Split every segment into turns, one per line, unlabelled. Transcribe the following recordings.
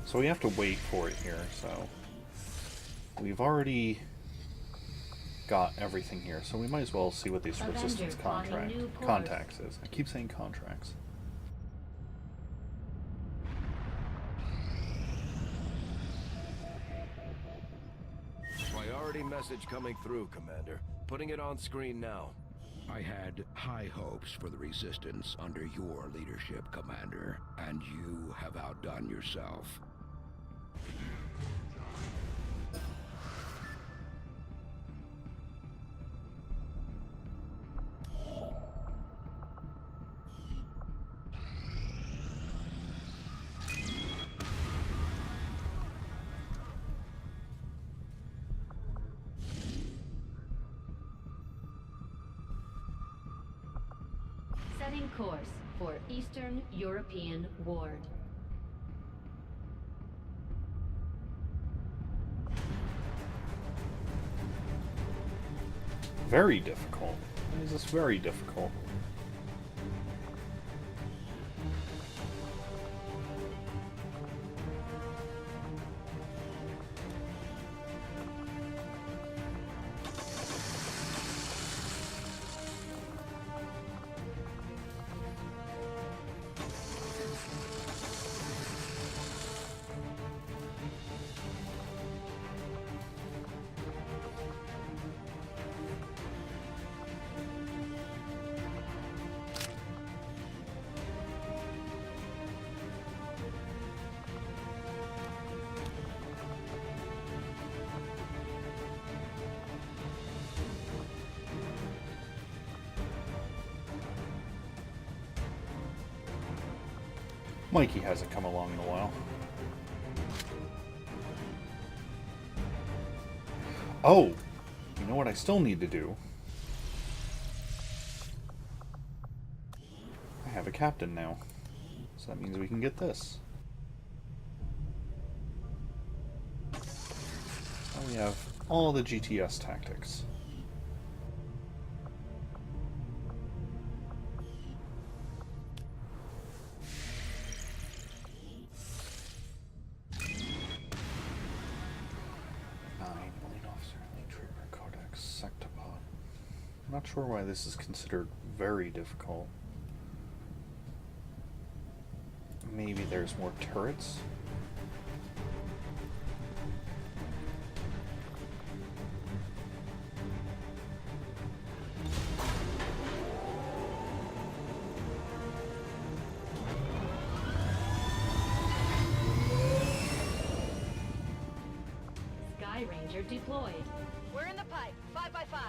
So we have to wait for it here, so... We've already got everything here, so we might as well see what these resistance contacts is. I keep saying contracts.
Priority message coming through, Commander. Putting it on screen now.
I had high hopes for the Resistance under your leadership, Commander, and you have outdone yourself.
Setting course for Eastern European Ward.
Very difficult. Why is this very difficult? Mikey hasn't come along in a while. Oh! You know what I still need to do? I have a captain now. So that means we can get this. Now we have all the GTS tactics. I'm not sure why this is considered very difficult. Maybe there's more turrets?
Sky Ranger deployed.
We're in the pipe. 5 by 5.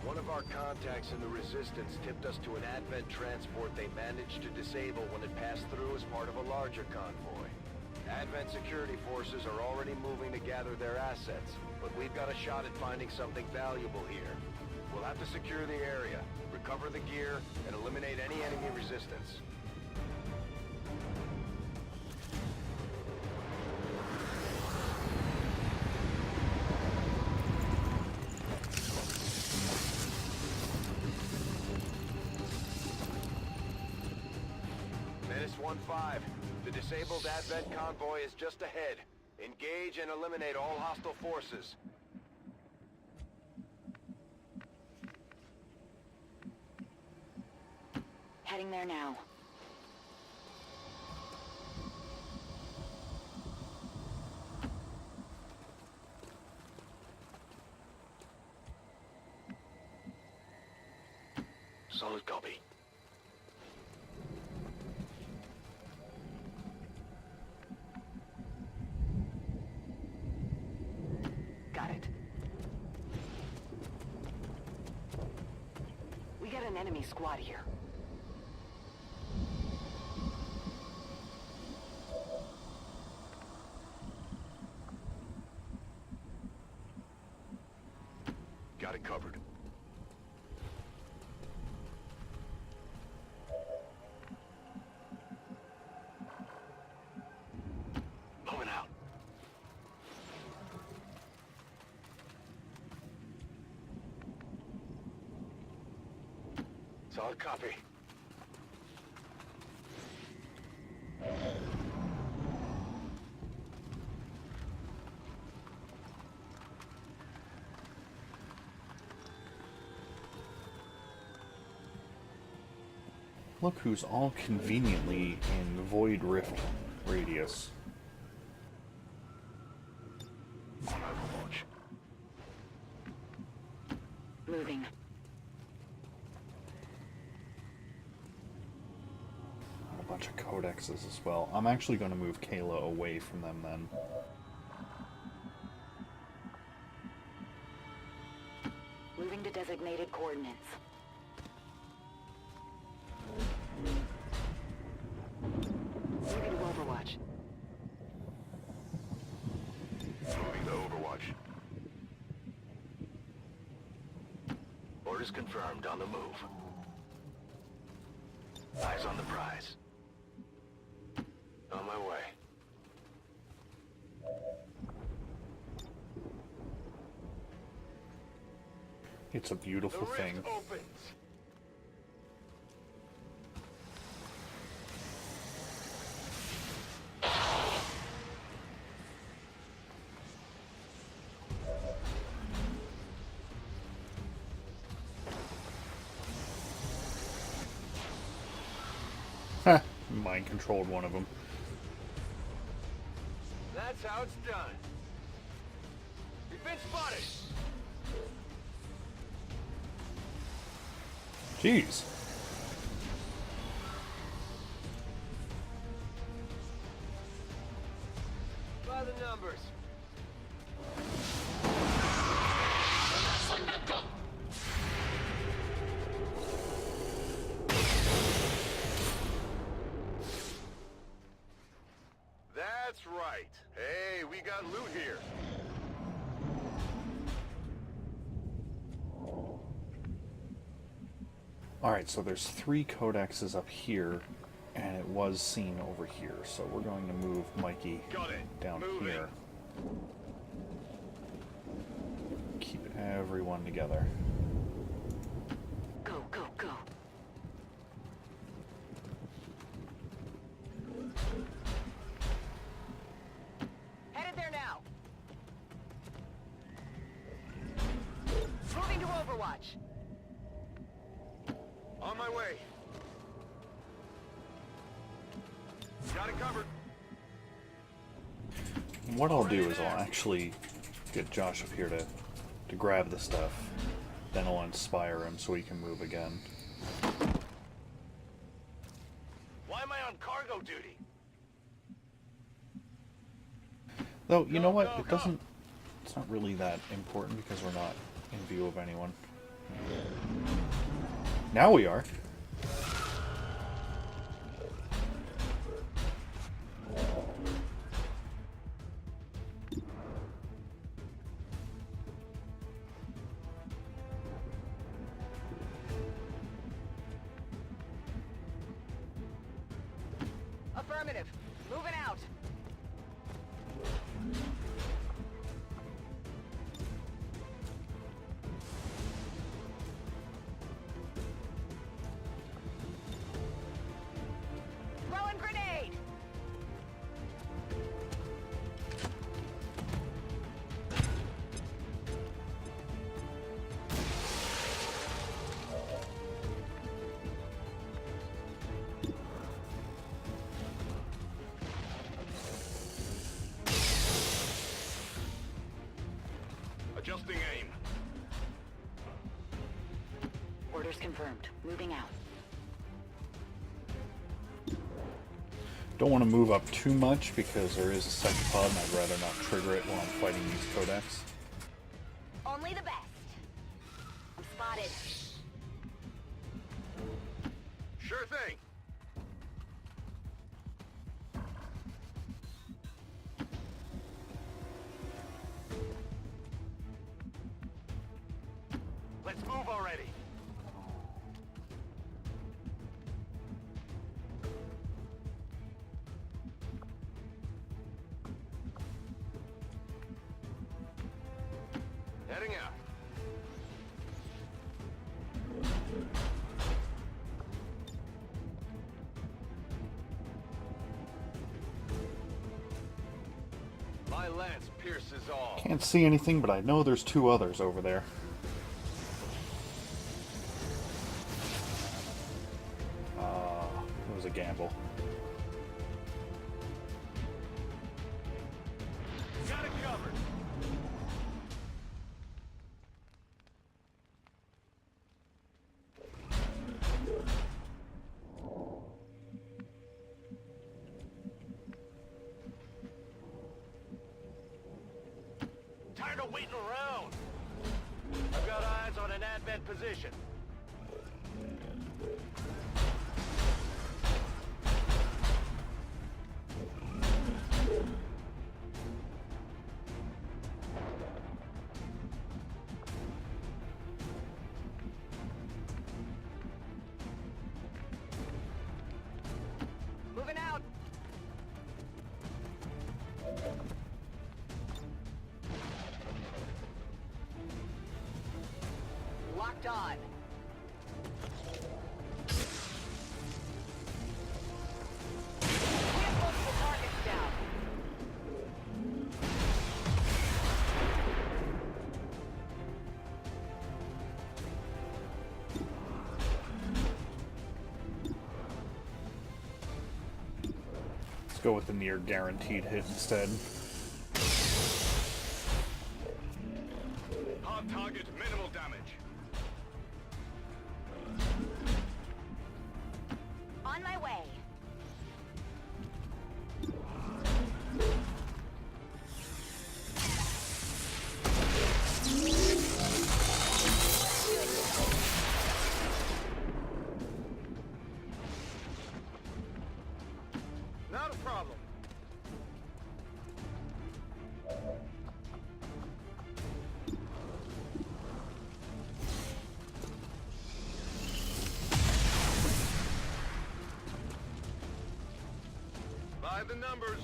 One of our contacts in the Resistance tipped us to an Advent transport they managed to disable when it passed through as part of a larger convoy. Advent security forces are already moving to gather their assets, but we've got a shot at finding something valuable here. We'll have to secure the area, recover the gear, and eliminate any enemy resistance. Menace 1-5. The disabled Advent convoy is just ahead. Engage and eliminate all hostile forces.
Heading there now.
Solid copy.
Got it. We got an enemy squad here.
Got it covered. Moving out. Solid copy.
Look who's all conveniently in Void Rift radius.
On Overwatch.
Moving.
A bunch of codexes as well. I'm actually going to move Kayla away from them then.
Moving to designated coordinates. Moving to Overwatch.
Moving to Overwatch. Orders confirmed, on the move. Eyes on the prize. On my way.
It's a beautiful thing.
Opens.
Heh, mind controlled one of them.
That's how it's done. We've been spotted.
Jeez.
By the numbers. That's right. Hey, we got loot here.
Alright, so there's 3 codexes up here, and it was seen over here. So we're going to move Mikey down here. Keep everyone together.
Go, go, go. Headed there now. Moving to Overwatch.
On my way. Got it covered.
What I'll do is I'll actually get Josh up here to grab the stuff. Then I'll inspire him so he can move again.
Why am I on cargo duty?
Though, you know what? It doesn't... It's not really that important because we're not in view of anyone. Now we are.
Affirmative. Moving out. Throwing grenade.
Adjusting aim.
Orders confirmed. Moving out.
Don't want to move up too much because there is a second pod and I'd rather not trigger it while I'm fighting these codex.
Only the best. I'm spotted.
Sure thing. Let's move already. Heading out. my lance pierces all.
Can't see anything, but I know there's two others over there. It was a gamble.
Got it covered. Tired of waiting around. I've got eyes on an advent position. Moving out. Locked on. We have multiple targets down.
Let's go with the near guaranteed hit instead.
On target, minimal damage.
On my way.
Not a problem. By the numbers.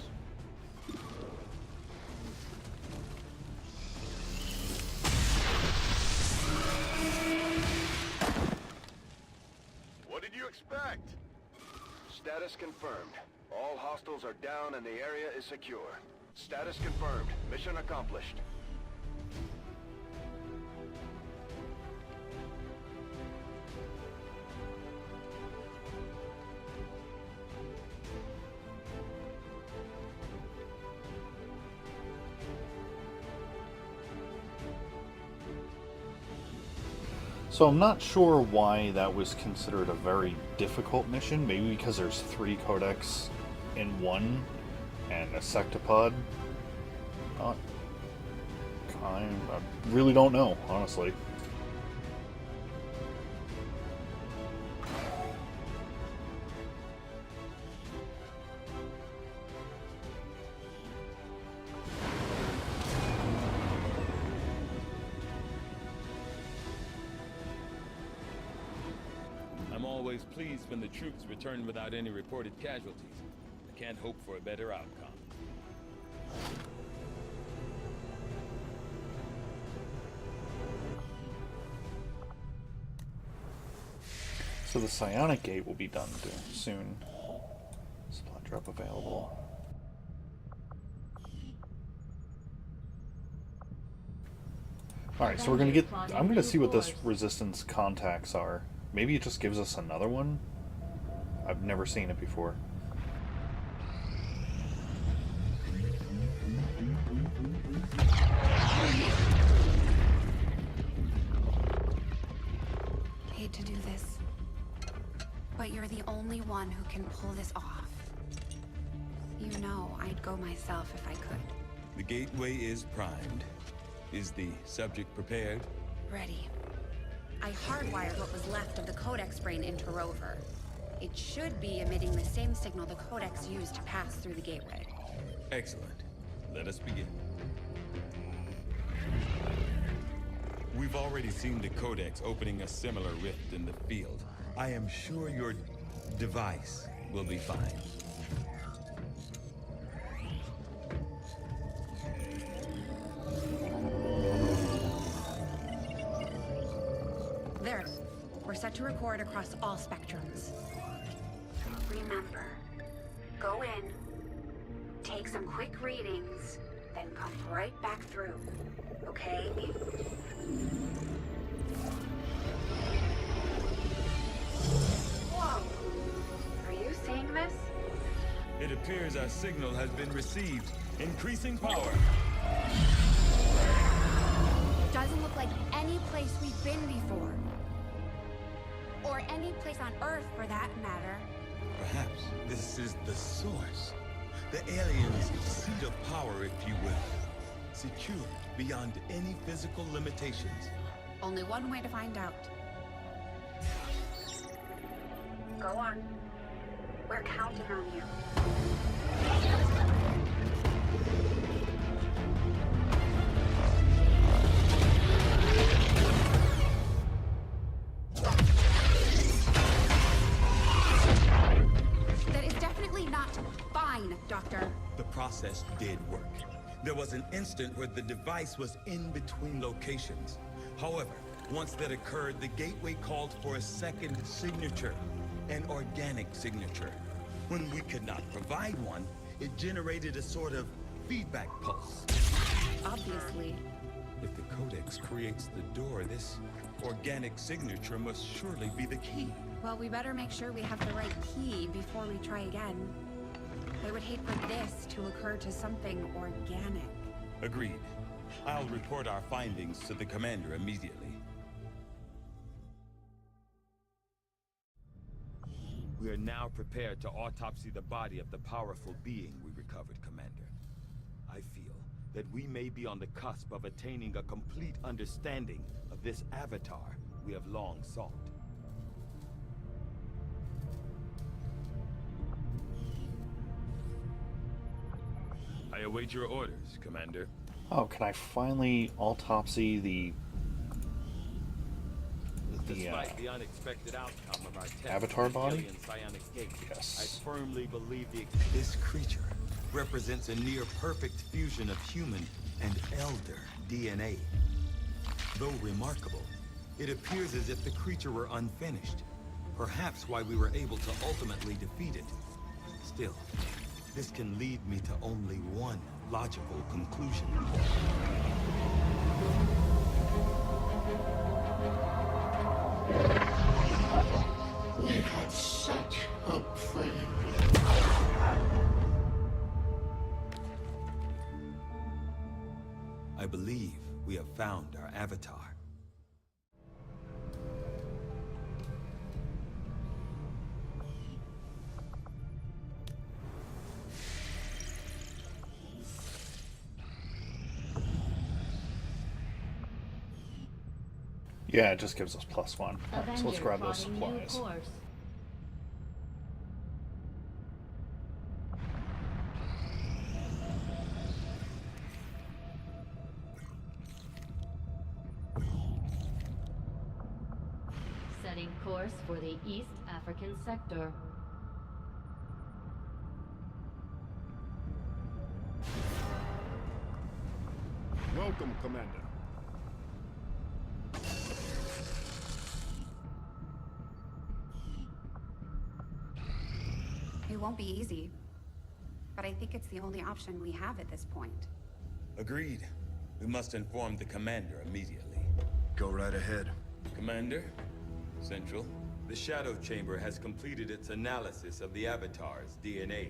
What did you expect? Status confirmed. All hostiles are down and the area is secure. Status confirmed. Mission accomplished.
So I'm not sure why that was considered a very difficult mission. Maybe because there's 3 codecs in one and a sectopod. I really don't know, honestly.
I'm always pleased when the troops return without any reported casualties. I can't hope for a better outcome.
So the psionic gate will be done soon. Supply drop available. Alright, so we're gonna get... I'm gonna see what this resistance contacts are. Maybe it just gives us another one? I've never seen it before.
Hate to do this, but you're the only one who can pull this off. You know I'd go myself if I could.
The gateway is primed. Is the subject prepared?
Ready. I hardwired what was left of the codex brain into Rover. It should be emitting the same signal the codex used to pass through the gateway.
Excellent. Let us begin. We've already seen the codex opening a similar rift in the field. I am sure your device will be fine.
There. We're set to record across all spectrums. Remember, go in, take some quick readings, then come right back through. Okay? Whoa! Are you seeing this?
It appears our signal has been received. Increasing power.
Doesn't look like any place we've been before. Or any place on Earth, for that matter.
Perhaps this is the source. The aliens' seat of power, if you will. Secure beyond any physical limitations.
Only one way to find out. Go on. We're counting on you. That is definitely not fine, Doctor.
The process did work. There was an instant where the device was in between locations. However, once that occurred, the gateway called for a second signature, an organic signature. When we could not provide one, it generated a sort of feedback pulse.
Obviously.
If the Codex creates the door, this organic signature must surely be the key.
Well, we better make sure we have the right key before we try again. I would hate for this to occur to something organic.
Agreed. I'll report our findings to the commander immediately. We are now prepared to autopsy the body of the powerful being we recovered, Commander. I feel that we may be on the cusp of attaining a complete understanding of this avatar we have long sought. I await your orders, Commander.
Oh, can I finally autopsy the
Despite the unexpected outcome of our test
Avatar
of the
body?
alien psionic gate,
Yes.
I firmly believe this creature represents a near-perfect fusion of human and elder DNA. Though remarkable, it appears as if the creature were unfinished. Perhaps why we were able to ultimately defeat it. Still, this can lead me to only one logical conclusion.
We had such hope for you.
I believe we have found our avatar.
Yeah, it just gives us +1. Alright, so let's grab those supplies.
Setting course for the East African sector.
Welcome, Commander.
It won't be easy. But I think it's the only option we have at this point.
Agreed. We must inform the commander immediately.
Go right ahead.
Commander, Central, the Shadow Chamber has completed its analysis of the Avatar's DNA.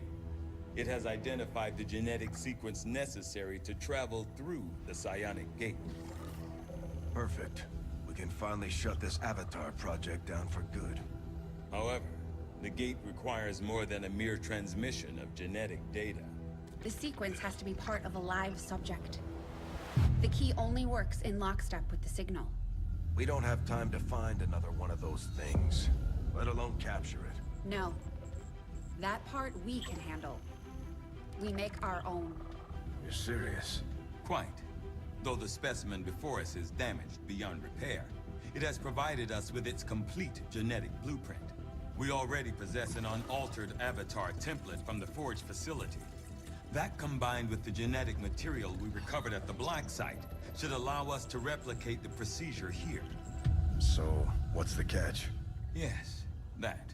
It has identified the genetic sequence necessary to travel through the psionic gate.
Perfect. We can finally shut this Avatar project down for good.
However, the gate requires more than a mere transmission of genetic data.
The sequence has to be part of a live subject. The key only works in lockstep with the signal.
We don't have time to find another one of those things, let alone capture it.
No. That part we can handle. We make our own.
You're serious?
Quite. Though the specimen before us is damaged beyond repair, it has provided us with its complete genetic blueprint. We already possess an unaltered avatar template from the Forge facility. That, combined with the genetic material we recovered at the Black Site, should allow us to replicate the procedure here.
So, what's the catch?
Yes, that.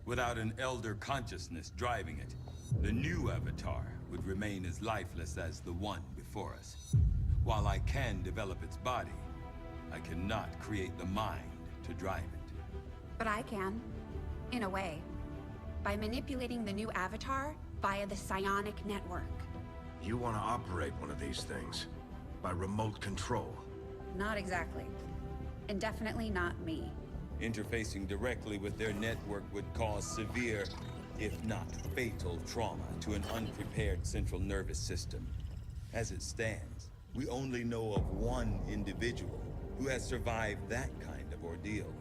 Without an elder consciousness driving it, the new avatar would remain as lifeless as the one before us. While I can develop its body, I cannot create the mind to drive it.
But I can. In a way. By manipulating the new avatar via the psionic network.
You want to operate one of these things? By remote control?
Not exactly. And definitely not me.
Interfacing directly with their network would cause severe, if not fatal, trauma to an unprepared central nervous system. As it stands, we only know of one individual who has survived that kind of ordeal.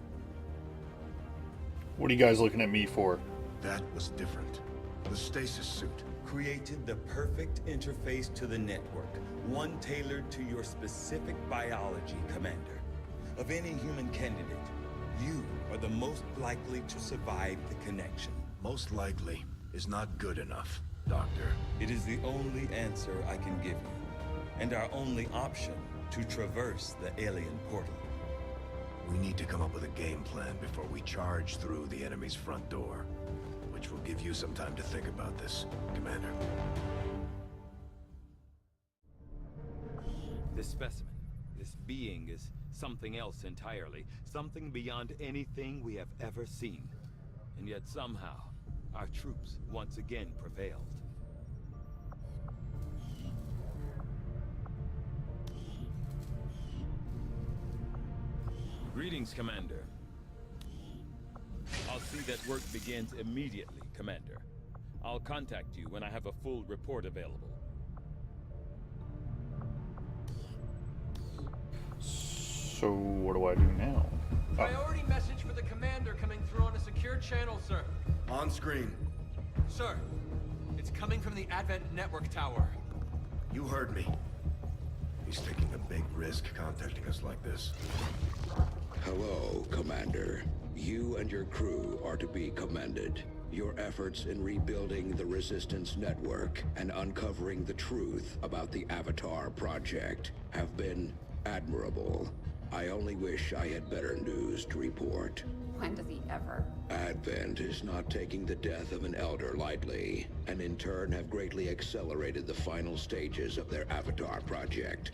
What are you guys looking at me for?
That was different. The stasis suit.
Created the perfect interface to the network, one tailored to your specific biology, Commander. Of any human candidate, you are the most likely to survive the connection.
Most likely is not good enough, Doctor.
It is the only answer I can give you, and our only option to traverse the alien portal.
We need to come up with a game plan before we charge through the enemy's front door. Which will give you some time to think about this, Commander.
This specimen, this being is something else entirely. Something beyond anything we have ever seen. And yet somehow, our troops once again prevailed. Greetings, Commander. I'll see that work begins immediately, Commander. I'll contact you when I have a full report available.
So, what do I do now?
Priority message for the commander coming through on a secure channel, sir.
On screen.
Sir, it's coming from the Advent Network Tower.
You heard me. He's taking a big risk contacting us like this.
Hello, Commander. You and your crew are to be commended. Your efforts in rebuilding the Resistance network and uncovering the truth about the Avatar project have been admirable. I only wish I had better news to report.
When does he ever?
Advent is not taking the death of an elder lightly, and in turn have greatly accelerated the final stages of their Avatar project.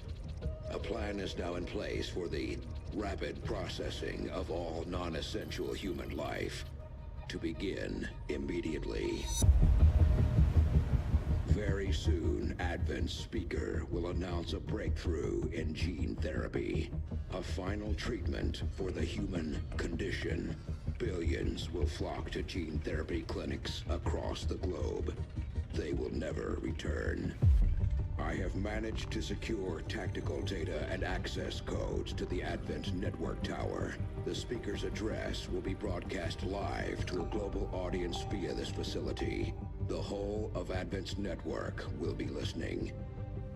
A plan is now in place for the rapid processing of all non-essential human life. To begin immediately. Very soon, Advent's speaker will announce a breakthrough in gene therapy. A final treatment for the human condition. Billions will flock to gene therapy clinics across the globe. They will never return. I have managed to secure tactical data and access codes to the Advent Network Tower. The speaker's address will be broadcast live to a global audience via this facility. The whole of Advent's network will be listening.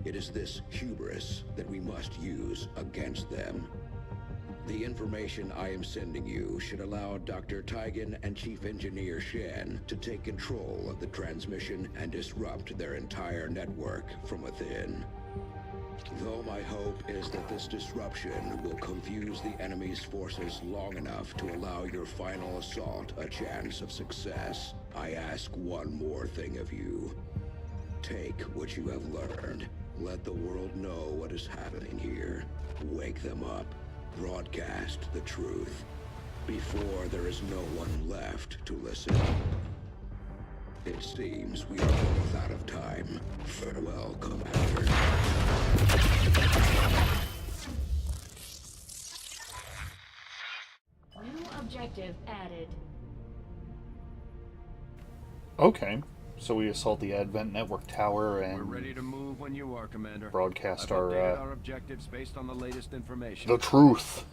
It is this hubris that we must use against them. The information I am sending you should allow Dr. Taigen and Chief Engineer Shen to take control of the transmission and disrupt their entire network from within. Though my hope is that this disruption will confuse the enemy's forces long enough to allow your final assault a chance of success, I ask one more thing of you. Take what you have learned. Let the world know what is happening here. Wake them up. Broadcast the truth before there is no one left to listen. It seems we are both out of time. Farewell, Commander.
New objective added.
Okay, so we assault the Advent Network Tower and
We're ready to move when you are, Commander.
broadcast
I've updated
our
our objectives based on the latest information.
the truth.